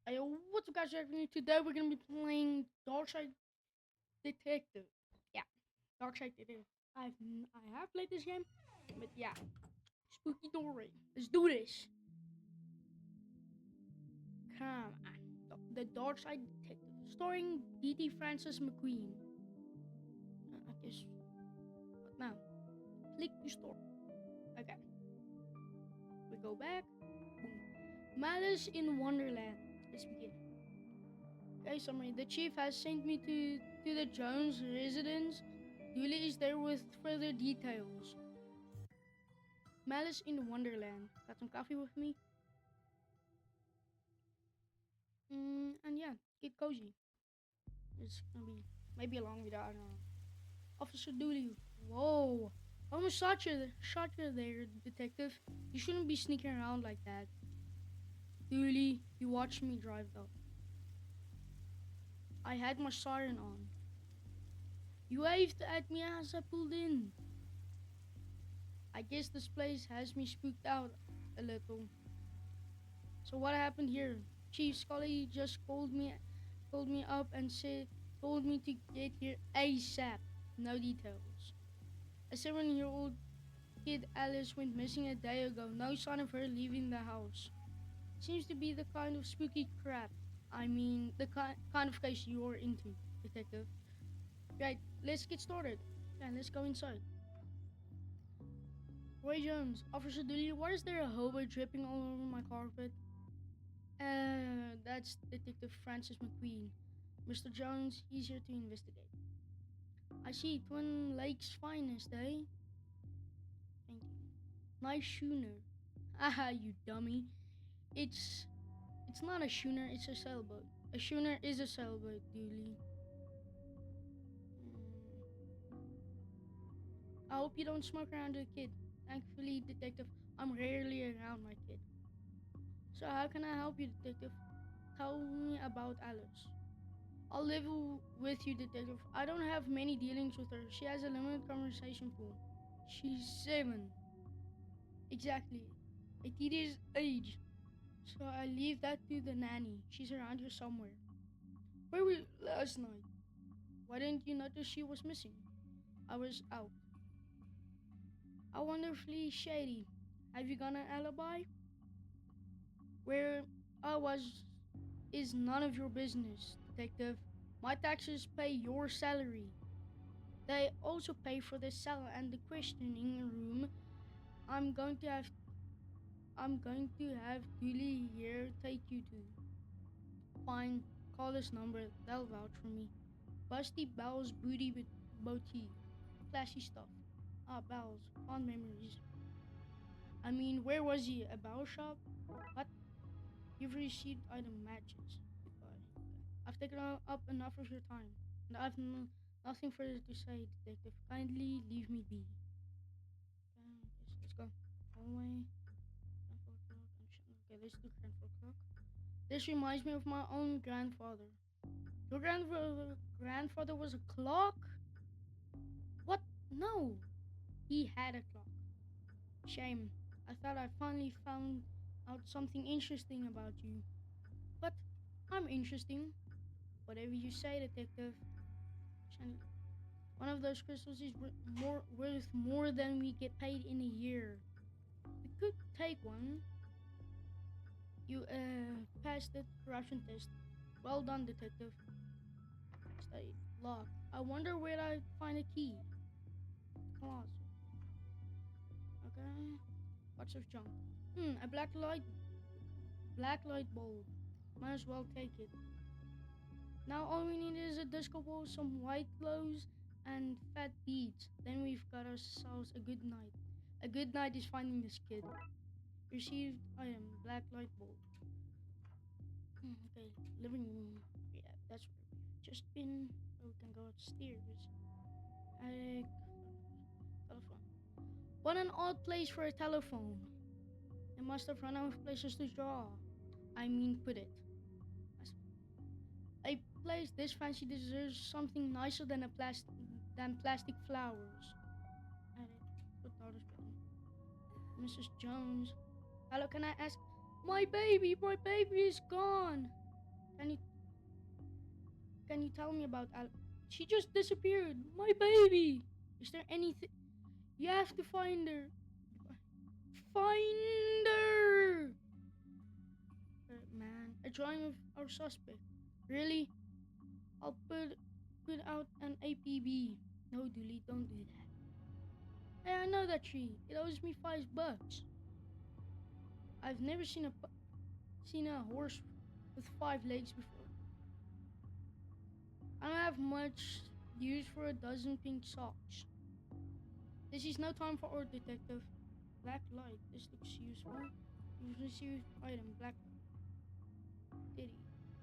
Hey, what's up, guys? Today we're gonna be playing Darkside Detective. Yeah, Darkside Detective. I have played this game, but yeah, spooky story. Let's do this. Come on, the Darkside Detective, starring D.D. Francis McQueen. I guess. What now? Click to start. Okay, we go back. Boom. Malice in Wonderland. Let's begin. Okay, summary. The chief has sent me to the Jones residence. Dooley is there with further details. Malice in Wonderland. Got some coffee with me? And yeah, get cozy. It's gonna be maybe a long video, I don't know. Officer Dooley. Whoa. Almost shot you there, detective. You shouldn't be sneaking around like that. Dooley, you watched me drive though. I had my siren on. You waved at me as I pulled in. I guess this place has me spooked out a little. So what happened here? Chief Scully just called me up and told me to get here ASAP. No details. A 7-year-old kid Alice went missing a day ago. No sign of her leaving the house. Seems to be the kind of spooky crap. I mean, the kind of case you're into, detective. Right, let's get started. Yeah, let's go inside. Roy Jones, Officer Dooley, why is there a hobo dripping all over my carpet? That's Detective Francis McQueen. Mr. Jones, he's here to investigate. I see, Twin Lakes finest, eh? Thank you. Nice schooner. Haha, you dummy. It's it's not a schooner, it's a sailboat. A schooner is a sailboat, Dooley. I hope you don't smoke around the kid. Thankfully, Detective, I'm rarely around my kid. So how can I help you, Detective? Tell me about Alice. I'll live with you, detective. I don't have many dealings with her. She has a limited conversation pool. She's 7. Exactly. A teenage age. So I leave that to the nanny. She's around here somewhere. Where were you last night? Why didn't you notice she was missing? I was out. How wonderfully shady. Have you got an alibi? Where I was is none of your business, detective. My taxes pay your salary. They also pay for the cell and the questioning room. I'm going to have I'm going to have Julie here take you to. Fine, call this number. They'll vouch for me. Busty Bell's Booty Boutique. Classy stuff. Ah, Bells. Fond memories. I mean, where was he? A bow shop? What? You've received item matches. Goodbye. Okay. I've taken up enough of your time. And I've nothing further to say, detective. Kindly leave me be. Okay, let's go. Hallway. Grandfather clock. Okay, let's do grandfather clock. This reminds me of my own grandfather. Your grandfather was a clock? What? No, he had a clock. Shame. I thought I finally found out something interesting about you. But I'm interesting. Whatever you say, detective. Shiny. One of those crystals is worth more than we get paid in a year. We could take one. You passed the corruption test. Well done, detective. Study lock. I wonder where I find a key. Closet. Okay. Lots of junk. A black light bulb. Might as well take it. Now all we need is a disco ball, some white clothes, and fat beads. Then we've got ourselves a good night. A good night is finding this kid. Received item, black light bulb. Okay, living room. Yeah, that's where we've just been. So we can go upstairs. I telephone. What an odd place for a telephone. They must have run out of places to draw. I mean, put it. A place this fancy deserves something nicer than plastic flowers. Edit. Put notice button. Mrs. Jones. Hello, can I ask? My baby is gone. Can you can you tell me about Al? She just disappeared. My baby. Is there anything? You have to find her. Find her. Man, a drawing of our suspect. Really? I'll put out an APB. No, Dooley, don't do that. Hey, I know that tree. It owes me $5. I've never seen a horse with 5 legs before. I don't have much use for a dozen pink socks. This is no time for art, detective. Black light. This looks useful. You've received item. Black titty.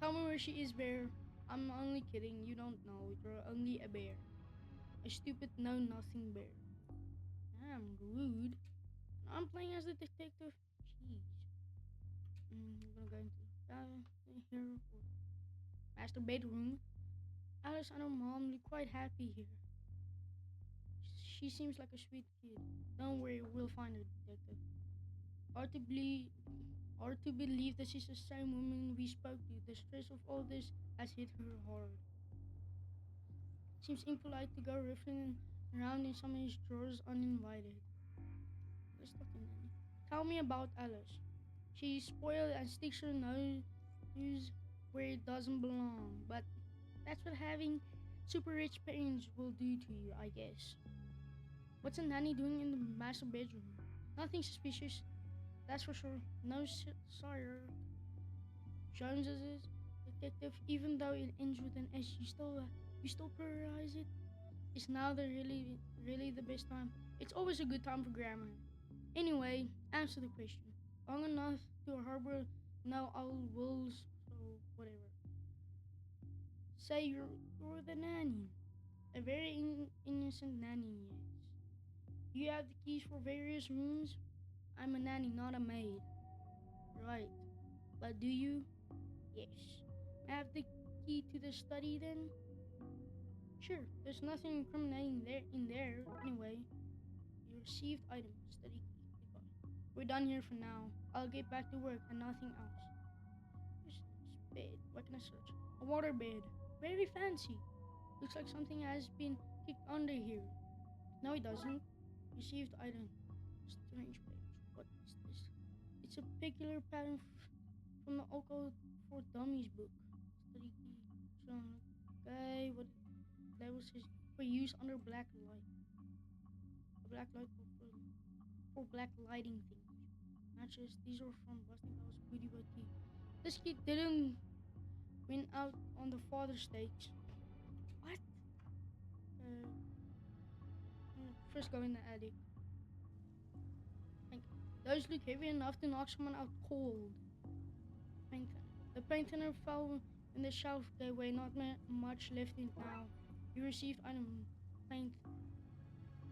Tell me where she is, bear. I'm only kidding. You don't know. You're only a bear. A stupid know-nothing bear. I'm rude. I'm playing as the detective. Jeez. I'm gonna go here for master bedroom. Alice and her mom look quite happy here. She seems like a sweet kid. Don't worry, we'll find her, detective. Hard to believe, hard to believe that she's the same woman we spoke to. The stress of all this has hit her hard. Seems impolite to go riffling around in someone's drawers uninvited. Let's talk in Nanny. Tell me about Alice. She's spoiled and sticks her nose where it doesn't belong. But that's what having super rich parents will do to you, I guess. What's a nanny doing in the master bedroom? Nothing suspicious, that's for sure. No, sire. Jones is detective, even though it ends with an S, you still prioritize it. Is now the really the best time? It's always a good time for grammar. Anyway, answer the question. Long enough to harbor no old wolves, so whatever. Say you're the nanny. A very innocent nanny, yes. You have the keys for various rooms? I'm a nanny, not a maid. Right. But do you? Yes. I have the key to the study then? Sure. There's nothing incriminating there anyway. You received item, study key. Goodbye. We're done here for now. I'll get back to work and nothing else. What's this bed? What can I search? A water bed. Very fancy. Looks like something has been kicked under here. No, it doesn't. Received item. Strange page. What is this? It's a peculiar pattern from the Alcohol for Dummies book. Study key. Okay, what levels is for use under black light. A black light for black lighting things. Matches. These are from Busting House Beauty Boutique. This kid didn't win out on the father stakes. What? Uh, First go in the attic. Like, those look heavy enough to knock someone out cold. Paint thinner. The paint thinner fell in the shelf gave way, not much left in it now. You received item paint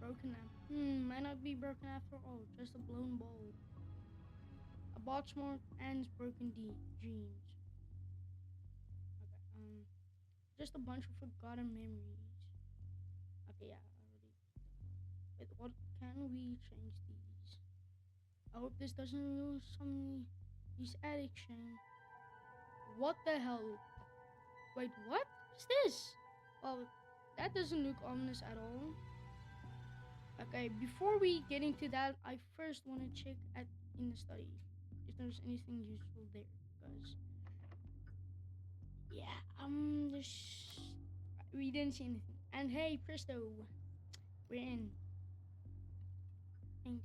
broken lamp. Might not be broken after all, just a blown bulb. A box marked Anne's broken dreams. Okay, just a bunch of forgotten memories. Okay, yeah, I already. Wait, what can we change these? I hope this doesn't ruin some these addiction. What the hell? Wait, what? What's this? Well, that doesn't look ominous at all. Okay, before we get into that, I first want to check in the study if there's anything useful there, because yeah, we didn't see anything. And hey, presto, we're in painting.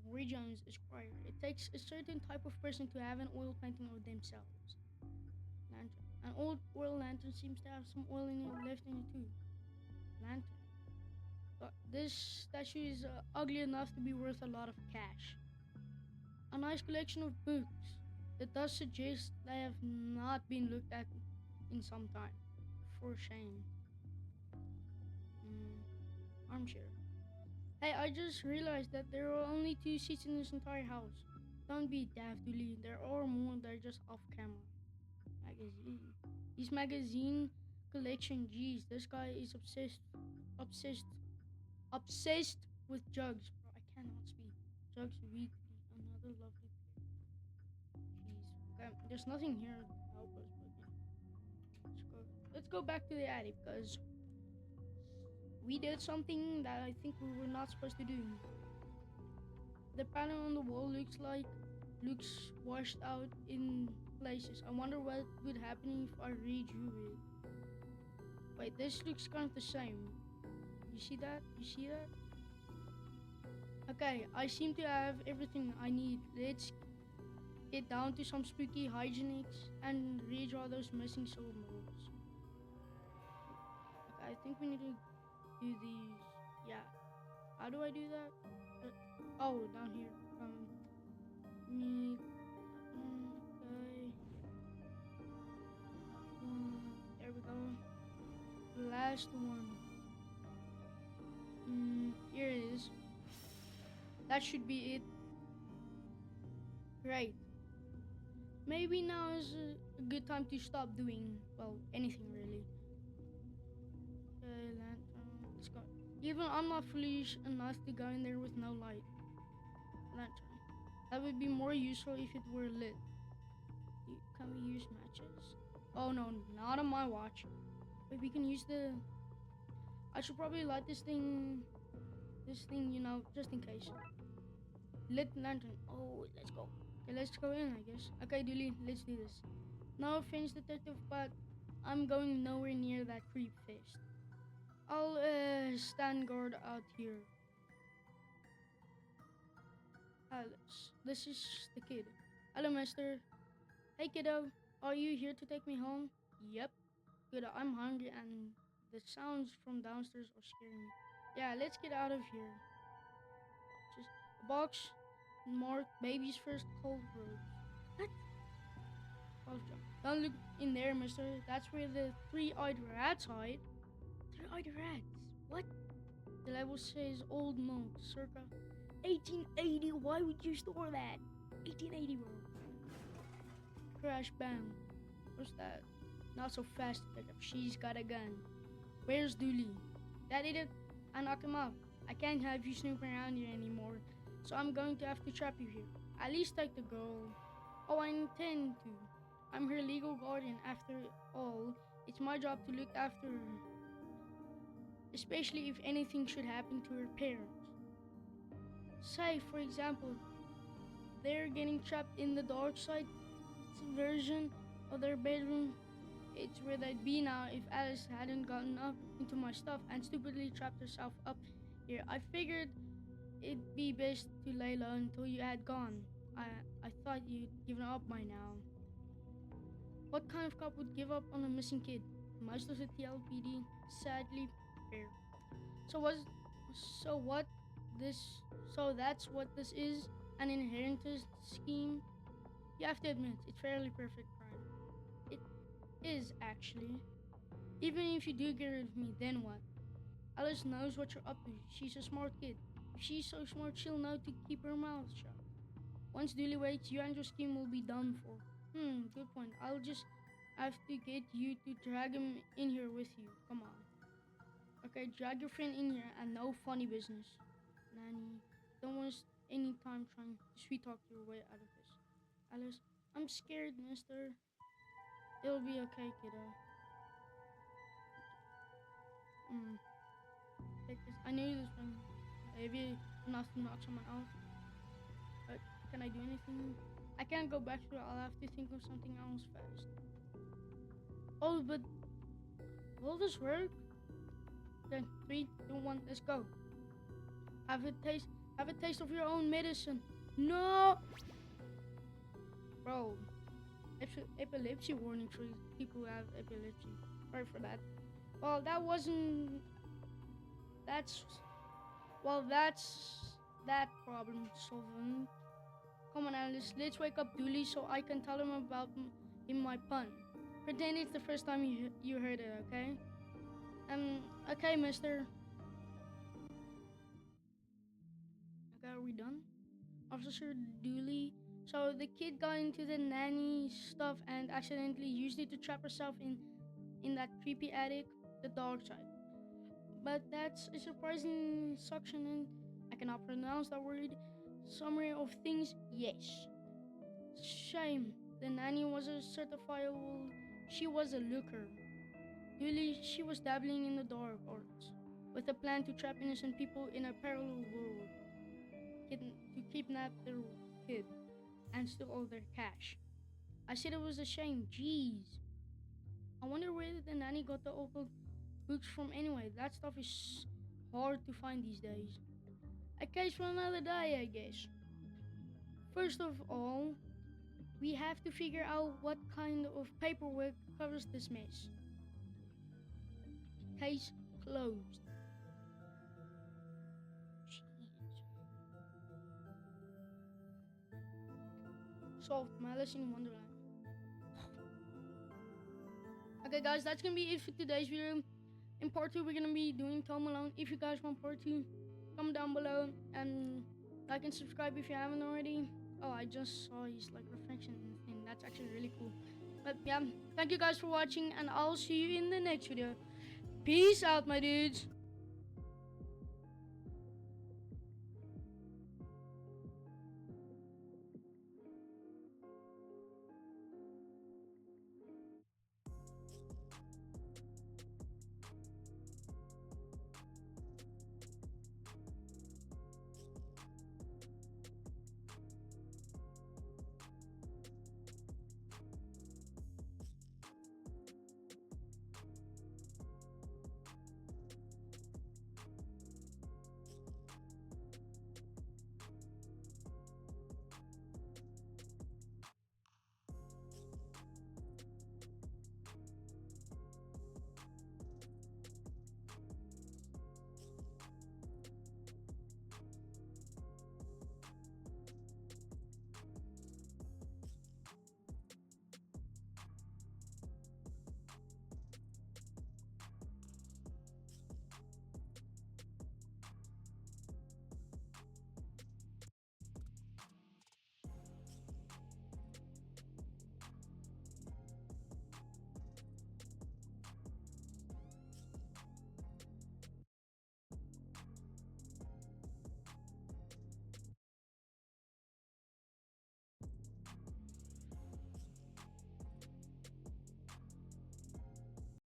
Roy Jones, Esquire. It takes a certain type of person to have an oil painting of themselves. Lantern. An old oil lantern seems to have some oil in it left in it too. Lantern. But this statue is ugly enough to be worth a lot of cash. A nice collection of books that does suggest they have not been looked at in some time. For shame. Mm, Armchair. Hey, I just realized that there are only 2 seats in this entire house. Don't be daft, Dooley. There are more, they're just off camera. Magazine. His magazine collection, geez, this guy is obsessed, obsessed with Jugs. Bro, I cannot speak. Jugs Weekly, another lovely pair. Jeez. Okay, there's nothing here to help us, but yeah. let's go back to the attic because we did something that I think we were not supposed to do. The pattern on the wall looks washed out in places. I wonder what would happen if I redrew it. Wait, this looks kind of the same. You see that? You see that? Okay, I seem to have everything I need. Let's get down to some spooky hygienics and redraw those missing symbols. Okay, I think we need to do these. Yeah. How do I do that? Uh, oh, down here. Me. Okay. There we go. Last one. Here it is. That should be it. Great. Maybe now is a good time to stop doing, well, anything really. Okay, lantern. Let's go. Even I'm not foolish enough to go in there with no light. Lantern. That would be more useful if it were lit. Can we use matches? Oh no, not on my watch. But we can use the... I should probably light this thing, just in case. Lit lantern. Oh, let's go. Okay, let's go in, I guess. Okay, Dooley, let's do this. No offense, detective, but I'm going nowhere near that creep fest. I'll stand guard out here. Alice, this is the kid. Hello, mister. Hey, kiddo. Are you here to take me home? Yep. Good, I'm hungry and the sounds from downstairs are scaring me. Yeah, let's get out of here. Just a box marked baby's first cold road. What? Oh, don't look in there, mister. That's where the three-eyed rats hide. Three-eyed rats? What? The label says old monk, circa 1880. Why would you store that? 1880, bro. Crash bang. What's that? Not so fast, detective. She's got a gun. Where's Dooley? That idiot. I knocked him out. I can't have you snooping around here anymore, so I'm going to have to trap you here. At least take the girl. Oh, I intend to. I'm her legal guardian. After all, it's my job to look after her, especially if anything should happen to her parents. Say, for example, they're getting trapped in the Darkside version of their bedroom. It's where they'd be now if Alice hadn't gotten up into my stuff and stupidly trapped herself up here. I figured it'd be best to lay low until you had gone. I thought you'd given up by now. What kind of cop would give up on a missing kid? Most of the TLPD, sadly, fair. So was so what this so that's what this is? An inheritance scheme? You have to admit, it's fairly perfect crime. It is actually. Even if you do get rid of me, then what? Alice knows what you're up to. She's a smart kid. If she's so smart, she'll know to keep her mouth shut. Once Dooley waits, you and your scheme will be done for. Good point. I'll just have to get you to drag him in here with you. Come on. Okay, drag your friend in here and no funny business. Nanny, don't waste any time trying to sweet talk your way out of this. Alice, I'm scared, mister. It'll be okay, kiddo. Take this. I knew this one. Maybe enough to knock someone out. But can I do anything? I can't go back to it. I'll have to think of something else fast. Oh, but will this work? Okay, 3, 2, 1, let's go. Have a taste. Have a taste of your own medicine. No, bro. Epilepsy warning for people who have epilepsy. Sorry for that. Well, that wasn't. That's. Well, that's that problem solving. Come on, Alice. Let's wake up Dooley so I can tell him about my pun. Pretend it's the first time you heard it, okay? Okay, mister. Okay, are we done? Officer Dooley. So the kid got into the nanny stuff and accidentally used it to trap herself in that creepy attic, the dark side. But that's a surprising suction and I cannot pronounce that word. Summary of things, yes. Shame. The nanny was a certifiable. She was a looker. Really, she was dabbling in the dark arts with a plan to trap innocent people in a parallel world, to kidnap their kid, and steal all their cash. I said it was a shame. Jeez. I wonder where the nanny got the occult books from anyway. That stuff is hard to find these days. A case for another day, I guess. First of all, we have to figure out what kind of paperwork covers this mess. Case closed. Jeez. Solved. Malice in Wonderland. Okay, guys, that's gonna be it for today's video. In part 2, we're gonna be doing Home Alone. If you guys want part 2, comment down below and like and subscribe if you haven't already. Oh, I just saw his like reflection thing. That's actually really cool. But yeah, thank you guys for watching, and I'll see you in the next video. Peace out, my dudes.